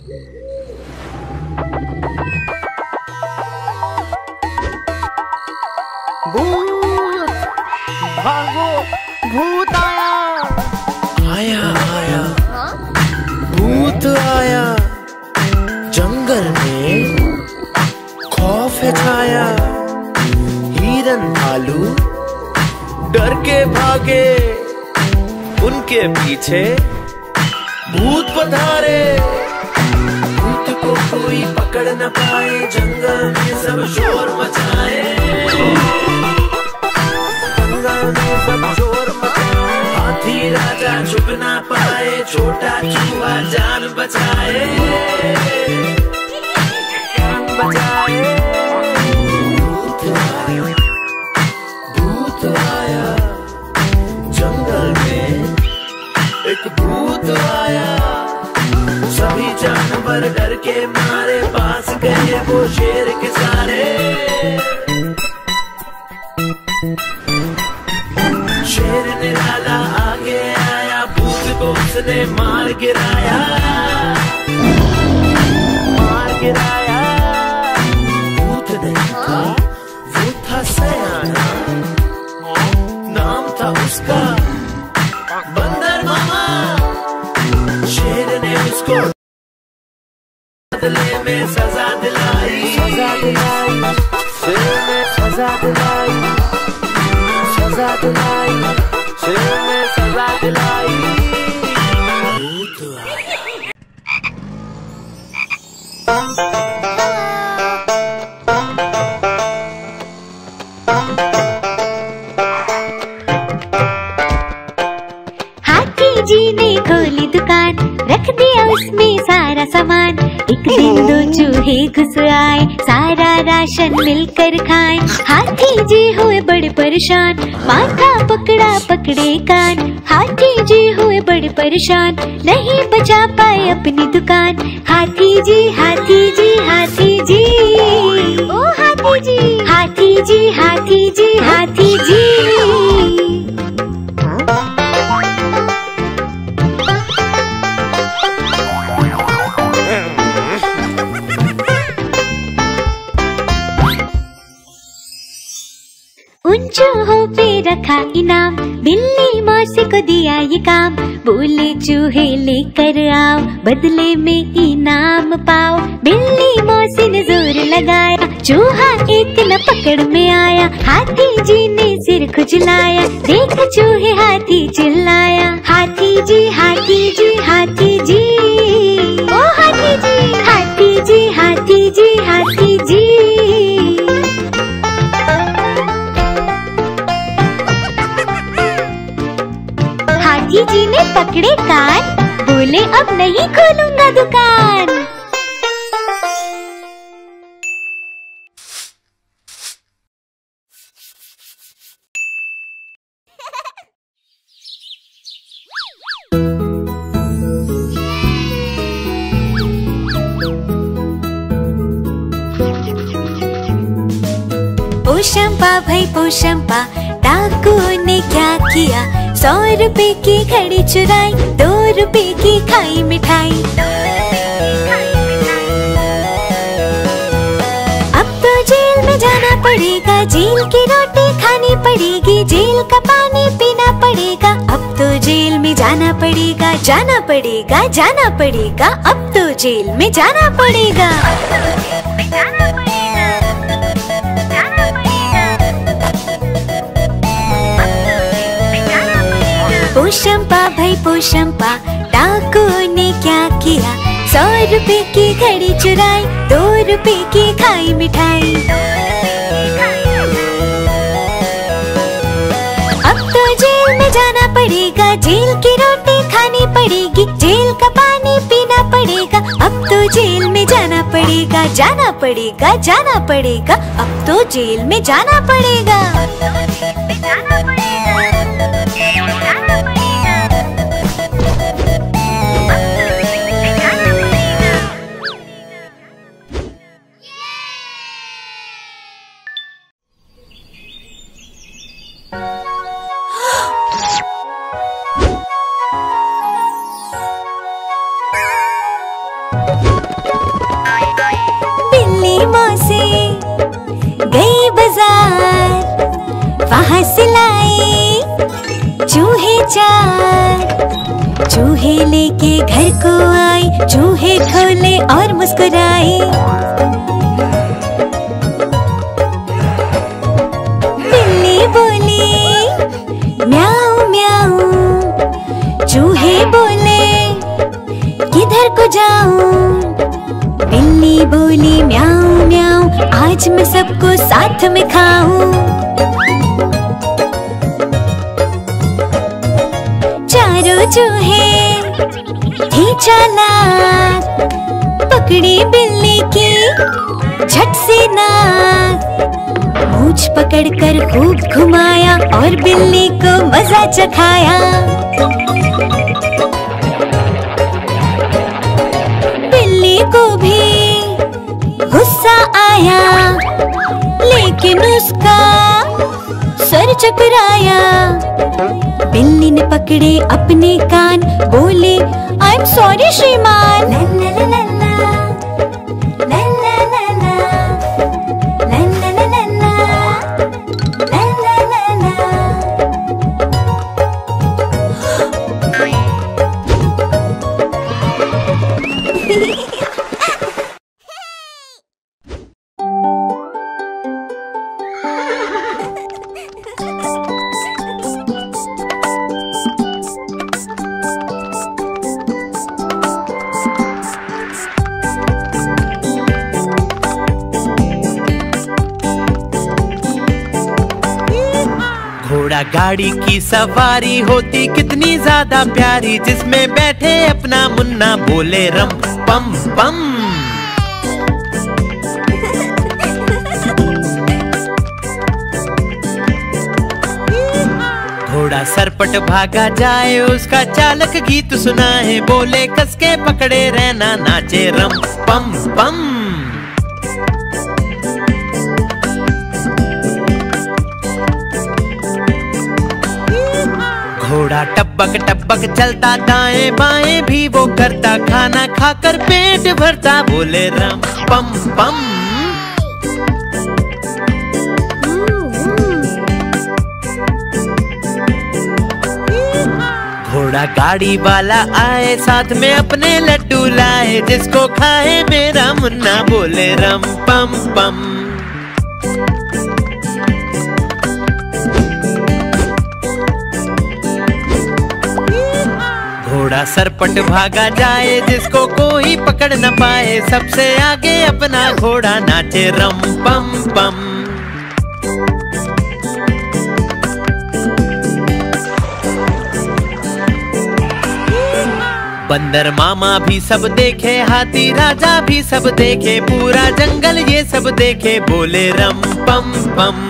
भूत भागो, भूत आया। आया आया भूत आया, जंगल में खौफ है छाया। हिरन भालू डर के भागे, उनके पीछे भूत पधारे। भूत को कोई पकड़ न पाए, जंगल में सब शोर मचाए। जंगल में सब शोर मचाए। हाथी राजा छुप ना पाए, छोटा चूहा जान बचाए। जान बचाए। भूत आया, भूत आया, जंगल में एक भूत आया। सभी जानवर डर के मारे, पास गए वो शेर के सारे। शेर निराला आगे आया, भूत को उसने मार गिराया। मार गिराया। भूत नहीं था, वो था सयाना, नाम था उसका बंदर मामा। शेर ने उसको बदले में सजा दिलाई। सजा दिलाई। शेर ने सजा दिलाई। सजा दिलाई। शेर ने सजा दिलाई। भूत आया। हाथी जी ने खोली दुकान, रख दिया उसमें सारा सामान। एक दिन दो चूहे घुस आए, सारा राशन मिलकर खाए। हाथी जी हुए बड़े परेशान, माथा पकड़ा पकड़े कान। हाथी जी हुए बड़े परेशान, नहीं बचा पाए अपनी दुकान। हाथी जी हाथी जी हाथी जी, ओ हाथी जी हाथी जी हाथी जी हाथी जी। उन चूहों पे रखा इनाम, बिल्ली मौसी को दिया ये काम। बोले चूहे लेकर आओ, बदले में इनाम पाओ। बिल्ली मौसी ने जोर लगाया, चूहा एक न पकड़ में आया। हाथी जी ने सिर खुजलाया, देख चूहे हाथी चिल्लाया। हाथी जी हाथी जी हाथी जी, ओ हाथी जी हाथी जी हाथी जी हाथी जी। हाथी जी ने पकड़े कान, बोले अब नहीं खोलूंगा दुकान। पोशंपा भाई पोशंपा, डाकू ने क्या किया? 100 रुपए की घड़ी चुराई, 2 रुपए की खाई मिठाई। अब तो जेल में जाना पड़ेगा, जेल की रोटी खानी पड़ेगी, जेल का पानी पीना पड़ेगा। अब तो जेल में जाना पड़ेगा, जाना पड़ेगा, जाना पड़ेगा। अब तो जेल में जाना पड़ेगा। पोशंपा भाई पोशंपा, डाकू ने क्या किया? 100 रुपए की घड़ी चुराई, 2 रुपए की खाई मिठाई। अब तो जेल में जाना पड़ेगा, जेल की रोटी खानी पड़ेगी, जेल का पानी पीना पड़ेगा। अब तो जेल में जाना पड़ेगा, जाना पड़ेगा, जाना पड़ेगा। अब तो जेल में जाना पड़ेगा। you बिल्ली मौसी गई बाजार, वहाँ से लाई चूहे चार। चूहे लेके घर को आई, चूहे खोले और मुस्कुराई। बिल्ली बोली म्याऊ म्याऊ, चूहे बोले किधर को जाऊं। बिल्ली बोली म्याऊ म्याऊ, आज मैं सबको साथ में खाऊं। चारों चूहे थी चालाक, पकड़ी बिल्ली की झट से नाक। मूंछ पकड़कर खूब घुमाया और बिल्ली को मजा चखाया। बिल्ली को भी गुस्सा आया, लेकिन उसका सर चकराया। बिल्ली ने पकड़े अपने कान, बोले आई एम सॉरी श्रीमान। ला ला ला ला ला ला ला ला ला ला ला ला ला ला ला ला। घोड़ा गाड़ी की सवारी होती कितनी ज्यादा प्यारी, जिसमें बैठे अपना मुन्ना बोले रम पम पम। घोड़ा सरपट भागा जाए, उसका चालक गीत सुनाए, बोले कसके पकड़े रहना नाचे रम पम पम। घोड़ा टपक टपक चलता, दाएं बाएं भी वो करता, खाना खाकर पेट भरता, बोले रम पम पम। घोड़ा गाड़ी वाला आए, साथ में अपने लड्डू लाए, जिसको खाए मेरा मुन्ना, बोले रम पम पम। घोड़ा सरपट भागा जाए, जिसको कोई पकड़ न पाए, सबसे आगे अपना घोड़ा नाचे रम पम पम। बंदर मामा भी सब देखे, हाथी राजा भी सब देखे, पूरा जंगल ये सब देखे, बोले रम पम पम।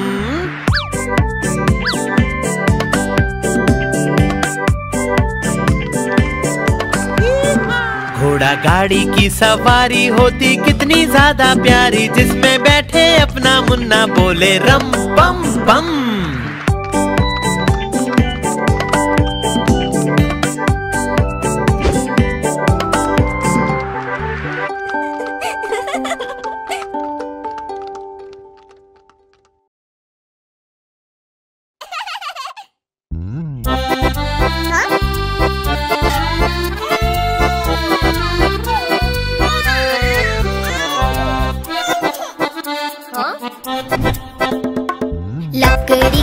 घोड़ा गाड़ी की सवारी होती कितनी ज्यादा प्यारी, जिसमें बैठे अपना मुन्ना, बोले रम पम पम। लकड़ी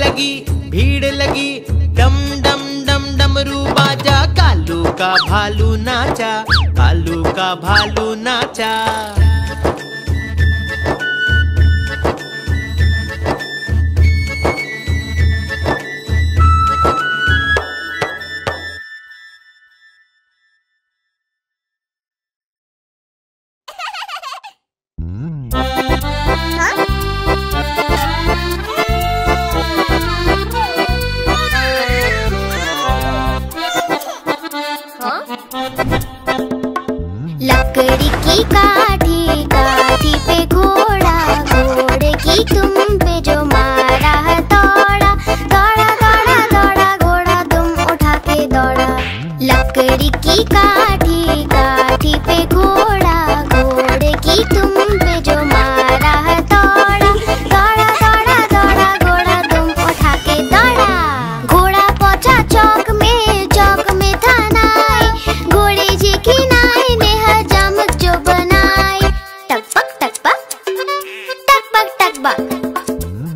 भीड़ लगी, डम डम डम डमरू बाजा, कालू का भालू नाचा, कालू का भालू नाचा। लकड़ी की काठी, काठी पे घोड़ा, घोड़े की तुम पे जो मारा है दौड़ा, दौड़ा दौड़ा दौड़ा घोड़ा तुम उठा के दौड़ा। लकड़ी की काठी, काठी पे घोड़ा, घोड़े की तुम पे जो मारा है दौड़ा, दौड़ा दौड़ा दौड़ा घोड़ा तुम उठा के दौड़ा। घोड़ा पहुंचा चौक में, चौक में था नाई, घोड़े जी की नाई ने हजामत जो बनाई। टकबक टकबक टकबक टकबक।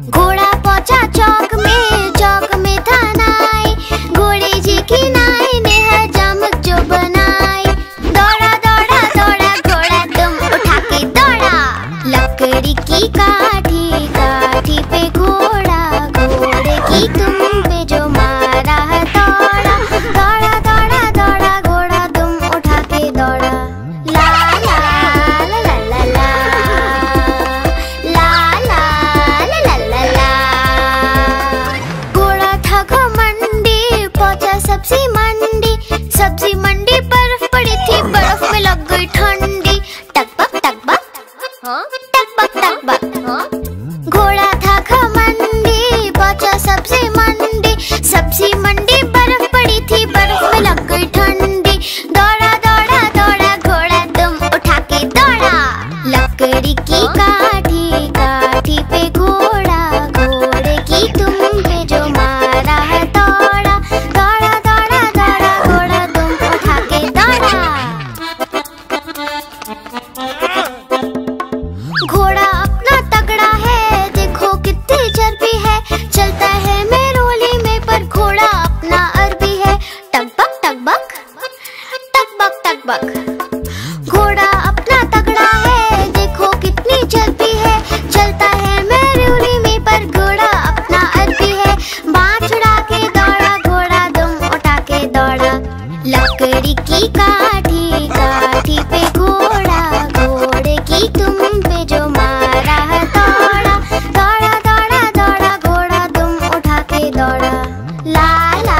घोड़ा पहुंचा चौक में था नाई, घोड़े जी की नाई ने हजामत जो बनाई। दौड़ा दौड़ा दौड़ा घोड़ा तुम उठा के दौड़ा। लकड़ी की काठी, काठी पे घोड़ा, घोड़े की तुम पे जो मारा है दौड़ा, दौड़ा दौड़ा दौड़ा घोड़ा तुम उठा के दौड़ा। ला ला ला ला ला ला, ला ला ला ला ला। घोड़ा था घमंडी, पहुंचा सब्जी मंडी, सब्जी मंडी बर्फ पड़ी थी, बर्फ में लग गई ठंडी। टकबक टकबक टकबक टकबक। घोड़ा था घमंडी, पहुंचा सब्जी मंडी, सब्जी मंडी बर्फ पड़ी थी, बर्फ में लग गई ठंडी। दौड़ा दौड़ा दौड़ा घोड़ा तुम उठा के दौड़ा। लकड़ी की काठी, काठी पे घोड़ा, घोड़े की तुम पे जो मारा है दौड़ा, दौड़ा दौड़ा दौड़ा घोड़ा तुम उठा के दौड़ा। घोड़ा अपना तगड़ा है, देखो कितनी चर्बी है, चलता है मेरोली में पर घोड़ा अपना अरबी है। टकबक टकबक टकबक टकबक। घोड़ा अपना तगड़ा है, देखो कितनी चर्बी है, चलता है मेरोली में पर घोड़ा अपना अरबी है। बाँह छुड़ा के दौड़ा घोड़ा तुम उठा के दौड़ा। लकड़ी की काठी, काठी पे घोड़ा, घोड़े की तुम पे जो मारा है दौड़ा, दौड़ा दौड़ा दौड़ा घोड़ा तुम उठा के दौड़ा। ला ला